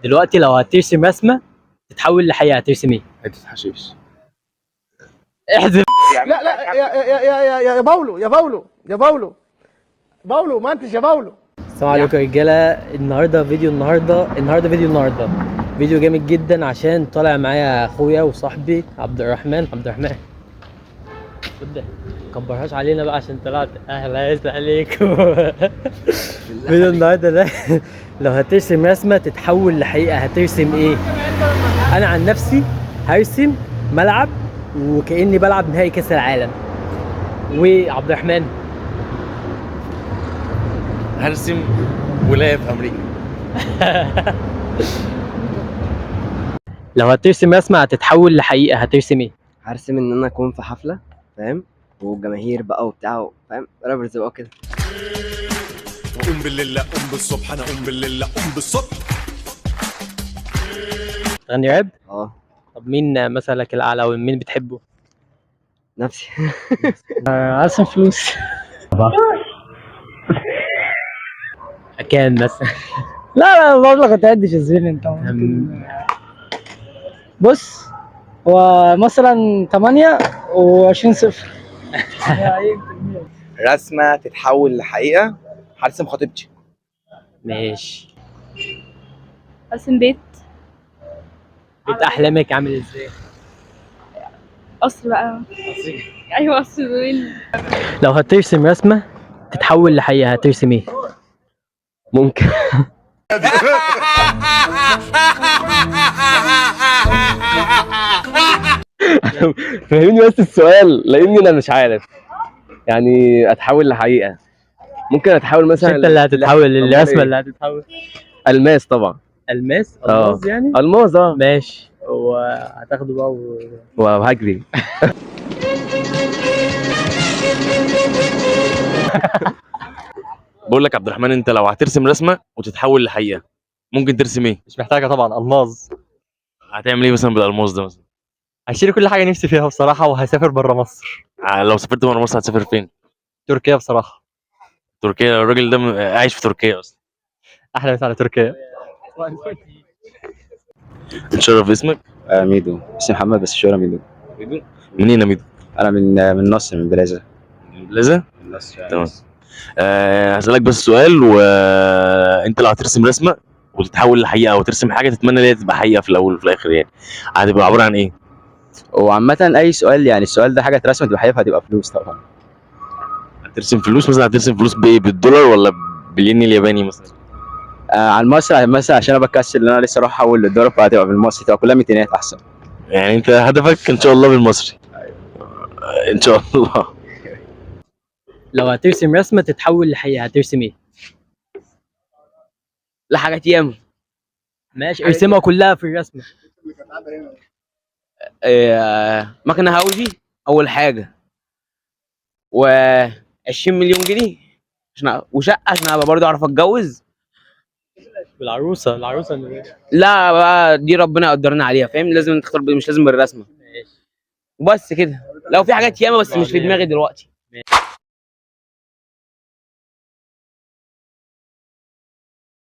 دلوقتي لو هترسم رسمه تتحول لحقيقه هترسم ايه؟ حته حشيش. احذف. لا لا يا باولو يا باولو يا باولو باولو منتج يا باولو. السلام عليكم يا رجاله. النهارده فيديو جامد جدا عشان طالع معايا اخويا وصاحبي عبد الرحمن. كبرهاش علينا بقى عشان طلعت. اهلا عليكم. فيديو النهارده ده لو هترسم رسمه تتحول لحقيقه هترسم ايه؟ انا عن نفسي هرسم ملعب وكاني بلعب نهائي كاس العالم. وعبد الرحمن هرسم ولايه في امريكا. لو هترسم رسمه هتتحول لحقيقه هترسم ايه؟ هرسم ان انا اكون في حفله، فاهم، والجماهير بقى وبتاع، فاهم، رابرز بقى كده. قوم بالليل لا قوم بالصبح، انا قوم بالليل لا قوم بالصبح. تغني راب؟ طب مين مثلك الاعلى ومين بتحبه؟ نفسي. عاصم فلوس. كان مثلا لا المبلغ ما تعدش الزين انت. بص، هو مثلا 28 صفر. رسمه تتحول لحقيقه هرسم خطيبتي. ماشي. ارسم بيت احلامك عامل ازاي؟ قصر بقى. ايوه قصر طويل. لو هترسم رسمه تتحول لحقيقه هترسم ايه؟ ممكن. فهمني بس السؤال لاني انا مش عارف. يعني اتحول لحقيقه ممكن اتحول مش مثلا انت اللي هتتحول الرسمه إيه؟ اللي هتتحول الماس طبعا. الماس يعني الماس ماشي. وهتاخده بقى وهجري. بقول لك عبد الرحمن، انت لو هترسم رسمه وتتحول لحقيقه ممكن ترسم ايه؟ مش محتاجه طبعا الماظ. هتعمل ايه مثلا بالالماس ده مثلا؟ هشتري كل حاجه نفسي فيها بصراحه وهسافر بره مصر. لو سافرت بره مصر هتسافر فين؟ تركيا بصراحه. تركيا؟ الراجل ده عايش في تركيا اصلا. احلى مسا على تركيا. نشرف اسمك. ميدو، اسمي محمد بس الشهرة ميدو. ميدو؟ منين يا ميدو؟ انا من نصر، من بلازا. بلازا؟ من نصر. تمام. هسألك بس سؤال، وانت لو هترسم رسمه وتتحول لحقيقه او ترسم حاجه تتمنى ان هي تبقى حقيقه في الاول وفي الاخر، يعني هتبقى عباره عن ايه؟ وعامة اي سؤال، يعني السؤال ده حاجة اترسمت تبقى حقيقة هتبقى فلوس طبعا. هترسم فلوس مثلا؟ هترسم فلوس بايه؟ بالدولار ولا بالين الياباني مثلا؟ على المصري مثلا، عشان انا بكسل ان انا لسه اروح احول للدولار، فهتبقى بالمصري تبقى كلها ميتينات احسن. يعني انت هدفك ان شاء الله بالمصري؟ ان شاء الله. لو هترسم رسمه تتحول لحقيقه هترسم ايه؟ لحاجات ياما. ماشي، ارسمها كلها في الرسمه. مكنه هاوزي اول حاجه، و20 مليون جنيه وشقه عشان ابقى برضه اعرف اتجوز. العروسه لا بقى دي ربنا يقدرنا عليها، فاهم، لازم تختار، مش لازم بالرسمه. وبس كده. لو في حاجات ياما بس مش في دماغي دلوقتي.